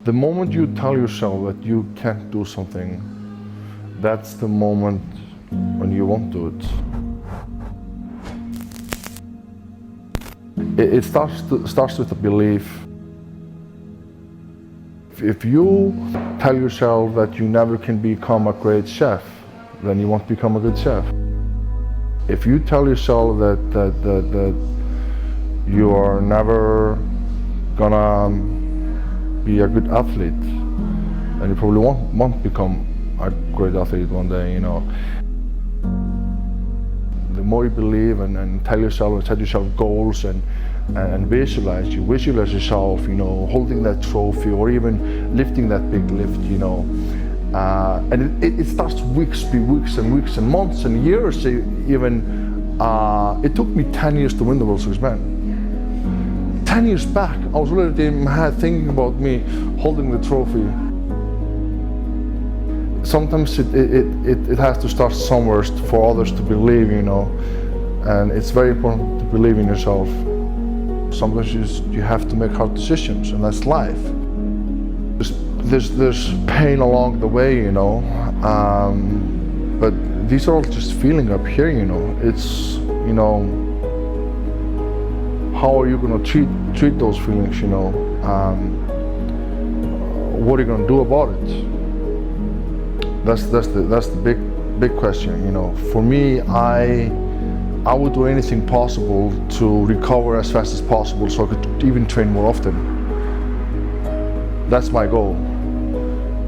The moment you tell yourself that you can't do something, that's the moment when you won't do it. It starts with a belief. If you tell yourself that you never can become a great chef, then you won't become a good chef. If you tell yourself that you are never gonna be a good athlete, then you probably won't become a great athlete one day, you know. The more you believe and tell yourself and set yourself goals and visualize yourself, you know, holding that trophy or even lifting that big lift, you know. And it starts weeks and weeks and months and years even. It took me 10 years to win the World Series Man. 10 years back, I was already in my head thinking about me holding the trophy. Sometimes it has to start somewhere for others to believe, you know, and it's very important to believe in yourself. Sometimes you have to make hard decisions, and that's life. There's pain along the way, you know, but these are all just feeling up here, you know. It's, you know, how are you gonna treat those feelings, you know? What are you gonna do about it? That's the big question, you know. For me, I would do anything possible to recover as fast as possible so I could even train more often. That's my goal.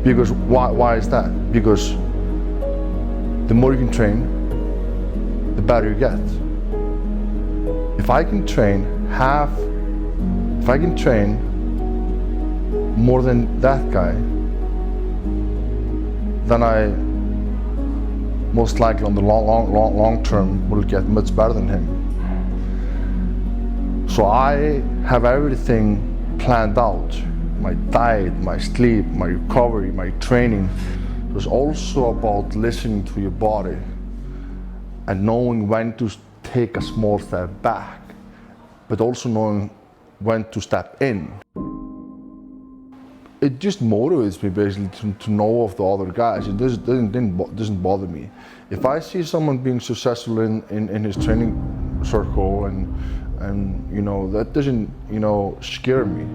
Because why is that? Because the more you can train, the better you get. If I can train more than that guy, then I most likely on the long term will get much better than him. So I have everything planned out. My diet, my sleep, my recovery, my training. It's also about listening to your body and knowing when to take a small step back, but also knowing when to step in. It just motivates me basically to know of the other guys. It doesn't bother me. If I see someone being successful in his training circle and you know, that doesn't, you know, scare me.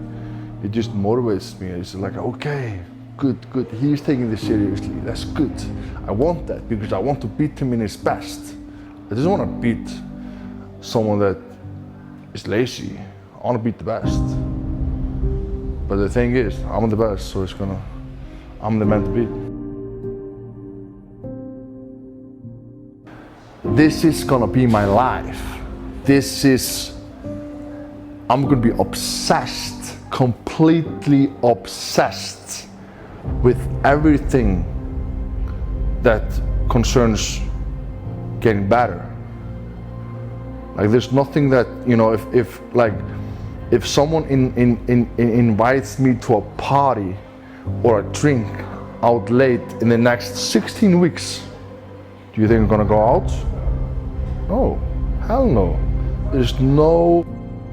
It just motivates me. It's like, okay, good. He's taking this seriously. That's good. I want that because I want to beat him in his best. I just want to beat someone that is lazy. I want to beat the best. But the thing is, I'm the best, so I'm the man to beat. This is gonna be my life. I'm gonna be obsessed, completely obsessed with everything that concerns getting better. Like there's nothing that, you know, if someone invites me to a party or a drink out late in the next 16 weeks, do you think I'm gonna go out? No, hell no. There's no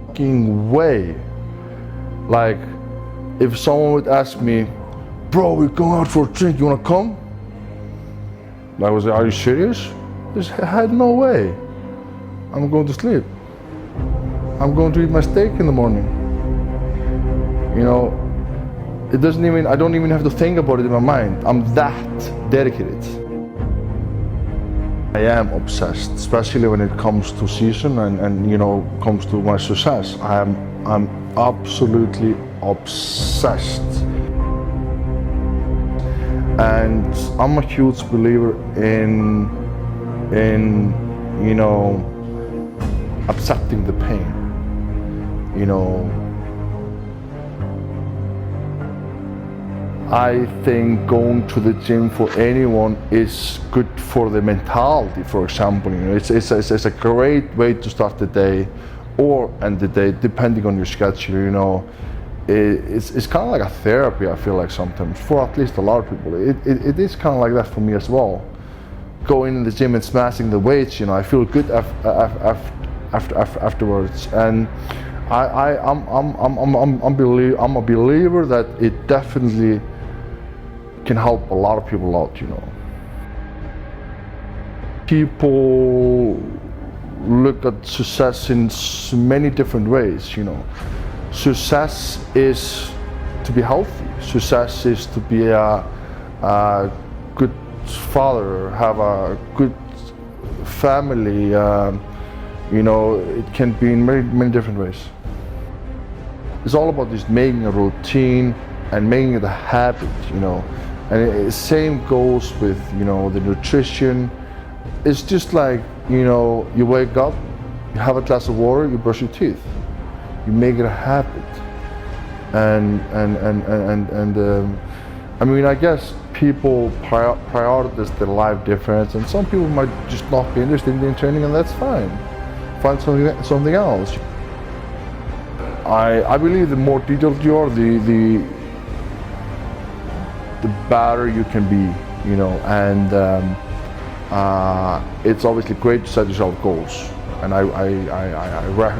fucking way. Like, if someone would ask me, bro, we're going out for a drink, you wanna come? I was like, are you serious? I had no way. I'm going to sleep. I'm going to eat my steak in the morning. You know, I don't even have to think about it in my mind. I'm that dedicated. I am obsessed, especially when it comes to season and you know, comes to my success. I'm absolutely obsessed. And I'm a huge believer in you know, accepting the pain. You know, I think going to the gym for anyone is good for the mentality, for example. You know, it's a great way to start the day or end the day, depending on your schedule, you know. It's kind of like a therapy, I feel like sometimes, for at least a lot of people. It is kind of like that for me as well. Going in the gym and smashing the weights, you know, I feel good afterwards. And I'm a believer that it definitely can help a lot of people out, you know. People look at success in many different ways, you know. Success is to be healthy. Success is to be a good father, have a good family. You know, it can be in many different ways. It's all about just making a routine and making it a habit, you know. And the same goes with, you know, the nutrition. It's just like, you know, you wake up, you have a glass of water, you brush your teeth. You make it a habit. And I mean, I guess people prioritize their life difference, and some people might just not be interested in training, and that's fine. Find something else. I believe the more detailed you are, the better you can be, you know, and it's obviously great to set yourself goals, and I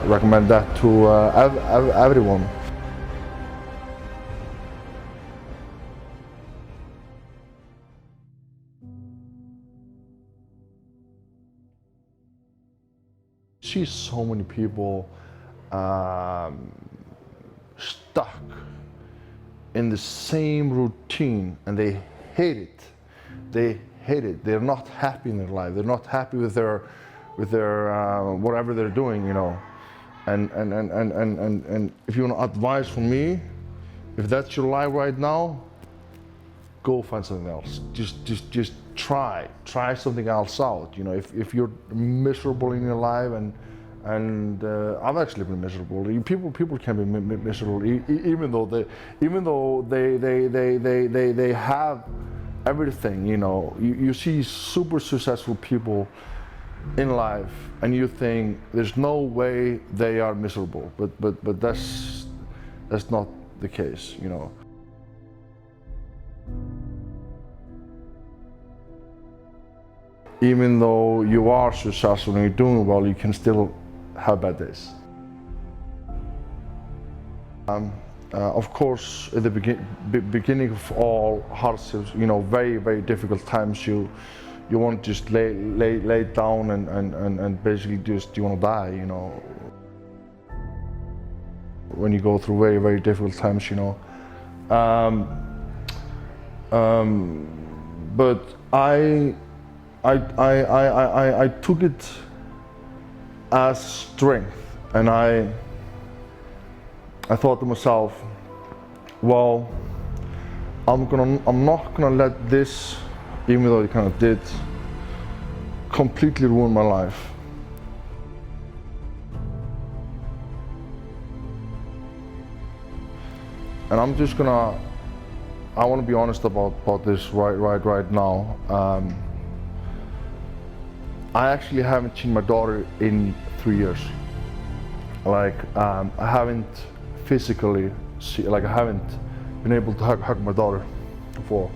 recommend that to everyone. See so many people stuck in the same routine, and they hate it. They hate it. They're not happy in their life. They're not happy with their whatever they're doing, you know. And if you want advice from me, if that's your life right now, go find something else. Just try something else out. You know, if you're miserable in your life, and I've actually been miserable. People can be miserable even though they have everything. You know, you see super successful people in life, and you think there's no way they are miserable. But that's not the case. You know. Even though you are successful and you're doing well, you can still have bad days. Of course, at the beginning of all hardships, you know, very difficult times, you want to just lay down and basically just you want to die, you know. When you go through very difficult times, you know. But I took it as strength, and I thought to myself, well, I'm not gonna let this, even though it kind of did, completely ruin my life. And I'm just gonna, I want to be honest about this right now. I actually haven't seen my daughter in 3 years. Like, I haven't physically I haven't been able to hug my daughter for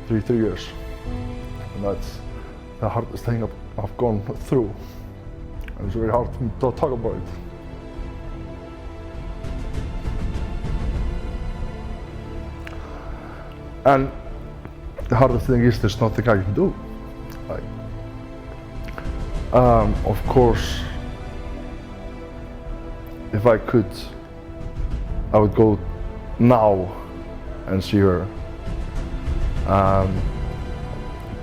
three years. And that's the hardest thing I've gone through. And it's very hard to talk about it. And the hardest thing is there's nothing I can do. Like, of course, if I could, I would go now and see her.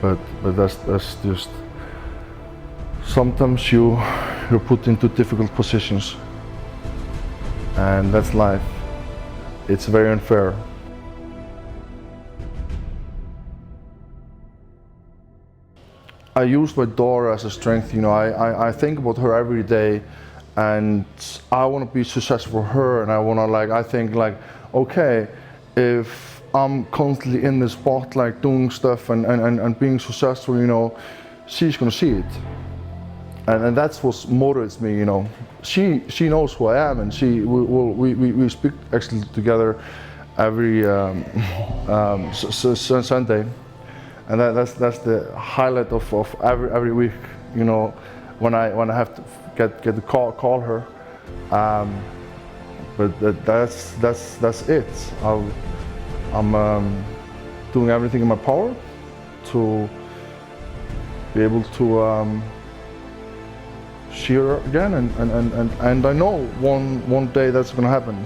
But that's just, sometimes you're put into difficult positions, and that's life. It's very unfair. I use my daughter as a strength, you know. I think about her every day, and I want to be successful for her, and I want to I think okay, if I'm constantly in the spotlight doing stuff and being successful, you know, she's gonna see it. And that's what motivates me, you know. She knows who I am, and we speak actually together every Sunday. And that's the highlight of every week, you know, when I have to get the call her. But that's it. I'm doing everything in my power to be able to cheer again, and I know one day that's gonna happen.